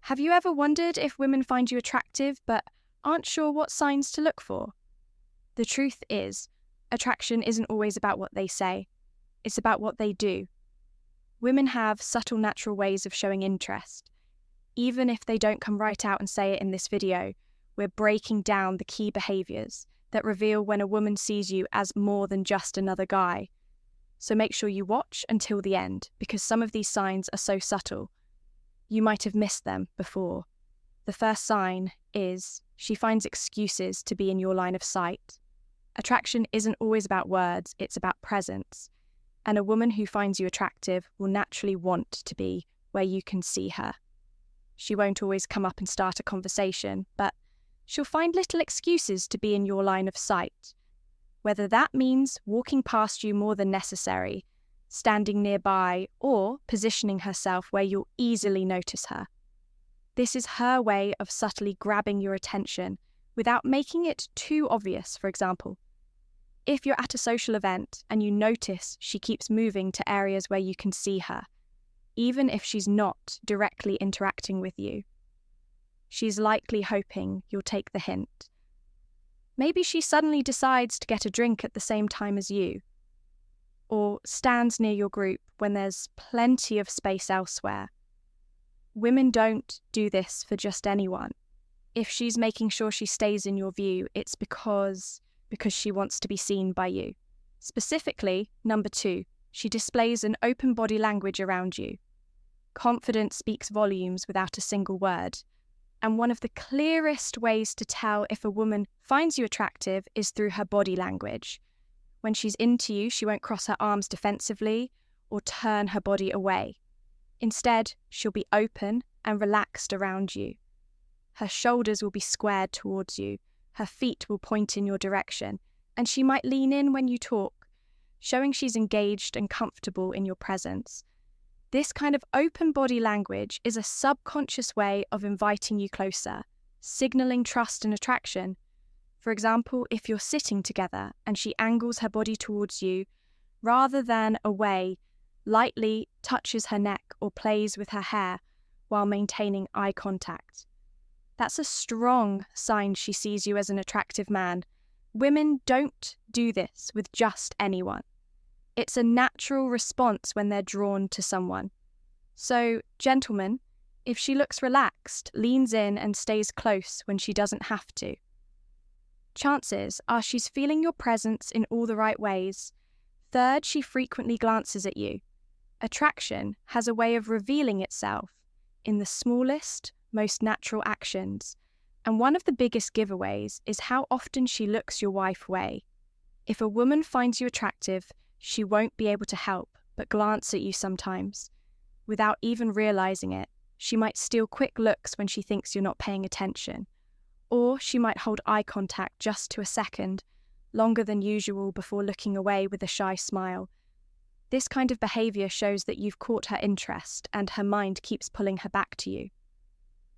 Have you ever wondered if women find you attractive but aren't sure what signs to look for? The truth is, attraction isn't always about what they say, it's about what they do. Women have subtle natural ways of showing interest. Even if they don't come right out and say it in this video, we're breaking down the key behaviours that reveal when a woman sees you as more than just another guy. So make sure you watch until the end, because some of these signs are so subtle. You might have missed them before. The first sign is she finds excuses to be in your line of sight. Attraction isn't always about words, it's about presence. And a woman who finds you attractive will naturally want to be where you can see her. She won't always come up and start a conversation, but she'll find little excuses to be in your line of sight. Whether that means walking past you more than necessary, standing nearby, or positioning herself where you'll easily notice her. This is her way of subtly grabbing your attention without making it too obvious. For example, if you're at a social event and you notice she keeps moving to areas where you can see her, even if she's not directly interacting with you, she's likely hoping you'll take the hint. Maybe she suddenly decides to get a drink at the same time as you, or stands near your group when there's plenty of space elsewhere. Women don't do this for just anyone. If she's making sure she stays in your view, it's because she wants to be seen by you. Specifically, number 2, she displays an open body language around you. Confidence speaks volumes without a single word. And one of the clearest ways to tell if a woman finds you attractive is through her body language. When she's into you, she won't cross her arms defensively or turn her body away. Instead, she'll be open and relaxed around you. Her shoulders will be squared towards you, her feet will point in your direction, and she might lean in when you talk, showing she's engaged and comfortable in your presence. This kind of open body language is a subconscious way of inviting you closer, signaling trust and attraction. For example, if you're sitting together and she angles her body towards you, rather than away, lightly touches her neck or plays with her hair while maintaining eye contact. That's a strong sign she sees you as an attractive man. Women don't do this with just anyone. It's a natural response when they're drawn to someone. So, gentlemen, if she looks relaxed, leans in and stays close when she doesn't have to, chances are she's feeling your presence in all the right ways. Third, she frequently glances at you. Attraction has a way of revealing itself in the smallest, most natural actions, and one of the biggest giveaways is how often she looks your wife way. If a woman finds you attractive, she won't be able to help but glance at you sometimes. Without even realizing it, she might steal quick looks when she thinks you're not paying attention. Or she might hold eye contact just to a second, longer than usual, before looking away with a shy smile. This kind of behavior shows that you've caught her interest and her mind keeps pulling her back to you.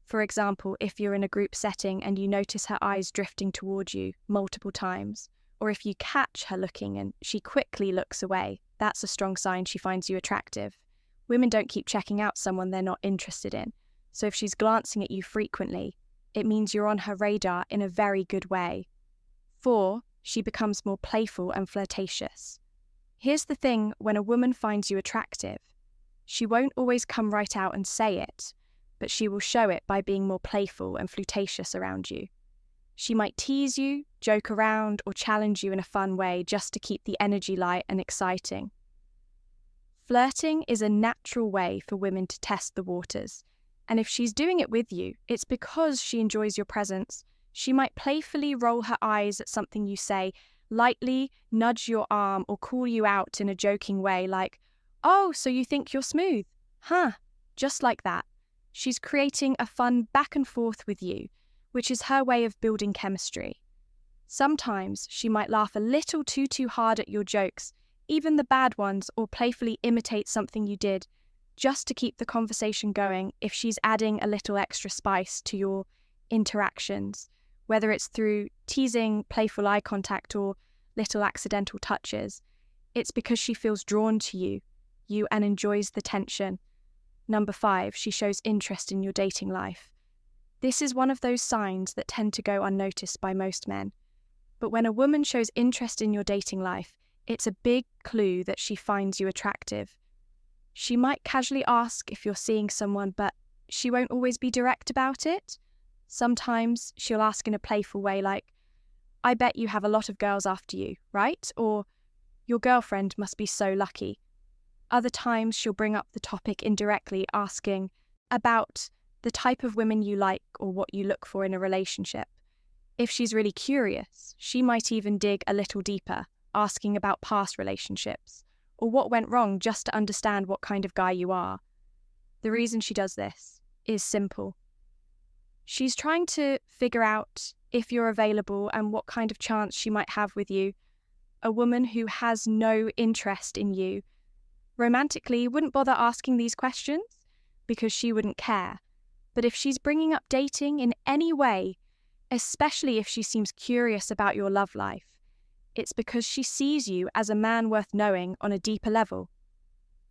For example, if you're in a group setting and you notice her eyes drifting towards you multiple times, or if you catch her looking and she quickly looks away, that's a strong sign she finds you attractive. Women don't keep checking out someone they're not interested in, so if she's glancing at you frequently, it means you're on her radar in a very good way. 4, she becomes more playful and flirtatious. Here's the thing when a woman finds you attractive. She won't always come right out and say it, but she will show it by being more playful and flirtatious around you. She might tease you, joke around, or challenge you in a fun way just to keep the energy light and exciting. Flirting is a natural way for women to test the waters, and if she's doing it with you, it's because she enjoys your presence. She might playfully roll her eyes at something you say, lightly nudge your arm, or call you out in a joking way like, "Oh, so you think you're smooth? Huh?" Just like that. She's creating a fun back and forth with you, which is her way of building chemistry. Sometimes she might laugh a little too hard at your jokes, even the bad ones, or playfully imitate something you did, just to keep the conversation going if she's adding a little extra spice to your interactions, whether it's through teasing, playful eye contact, or little accidental touches. It's because she feels drawn to you and enjoys the tension. Number 5, she shows interest in your dating life. This is one of those signs that tend to go unnoticed by most men. But when a woman shows interest in your dating life, it's a big clue that she finds you attractive. She might casually ask if you're seeing someone, but she won't always be direct about it. Sometimes she'll ask in a playful way like, "I bet you have a lot of girls after you, right?" Or, "Your girlfriend must be so lucky." Other times she'll bring up the topic indirectly, asking about the type of women you like or what you look for in a relationship. If she's really curious, she might even dig a little deeper, asking about past relationships or what went wrong just to understand what kind of guy you are. The reason she does this is simple. She's trying to figure out if you're available and what kind of chance she might have with you. A woman who has no interest in you romantically wouldn't bother asking these questions because she wouldn't care. But if she's bringing up dating in any way, especially if she seems curious about your love life, it's because she sees you as a man worth knowing on a deeper level.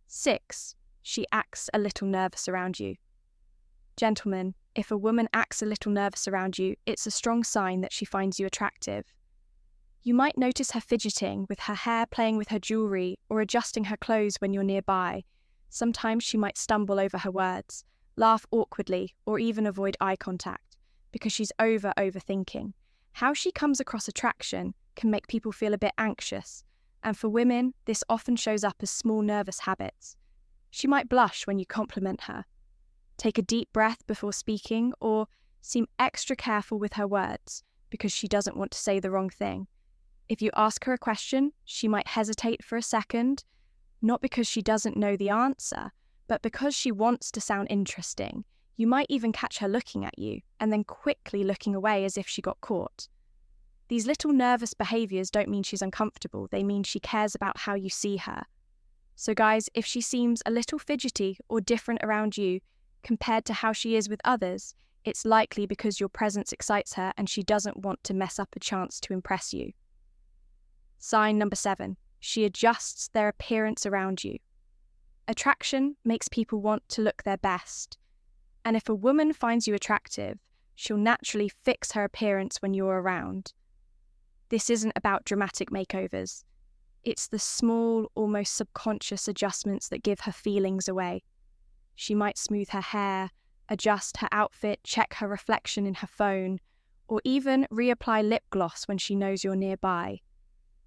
6, she acts a little nervous around you. Gentlemen, if a woman acts a little nervous around you, it's a strong sign that she finds you attractive. You might notice her fidgeting with her hair, playing with her jewelry, or adjusting her clothes when you're nearby. Sometimes she might stumble over her words, laugh awkwardly, or even avoid eye contact because she's overthinking. How she comes across attraction can make people feel a bit anxious, and for women, this often shows up as small nervous habits. She might blush when you compliment her, take a deep breath before speaking, or seem extra careful with her words because she doesn't want to say the wrong thing. If you ask her a question, she might hesitate for a second, not because she doesn't know the answer, but because she wants to sound interesting. You might even catch her looking at you and then quickly looking away as if she got caught. These little nervous behaviours don't mean she's uncomfortable, they mean she cares about how you see her. So guys, if she seems a little fidgety or different around you compared to how she is with others, it's likely because your presence excites her and she doesn't want to mess up a chance to impress you. Sign number 7, she adjusts their appearance around you. Attraction makes people want to look their best. And if a woman finds you attractive, she'll naturally fix her appearance when you're around. This isn't about dramatic makeovers. It's the small, almost subconscious adjustments that give her feelings away. She might smooth her hair, adjust her outfit, check her reflection in her phone, or even reapply lip gloss when she knows you're nearby.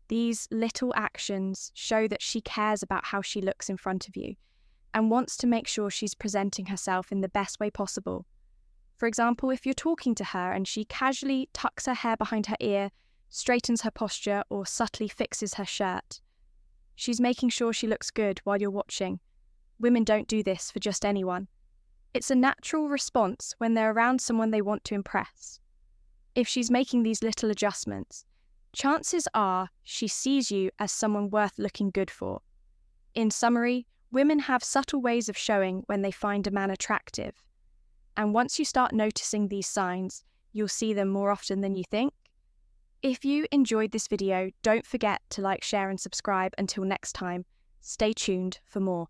These little actions show that she cares about how she looks in front of you and wants to make sure she's presenting herself in the best way possible. For example, if you're talking to her and she casually tucks her hair behind her ear, straightens her posture, or subtly fixes her shirt, she's making sure she looks good while you're watching. Women don't do this for just anyone. It's a natural response when they're around someone they want to impress. If she's making these little adjustments, chances are she sees you as someone worth looking good for. In summary, women have subtle ways of showing when they find a man attractive. And once you start noticing these signs, you'll see them more often than you think. If you enjoyed this video, don't forget to like, share and subscribe. Until next time, stay tuned for more.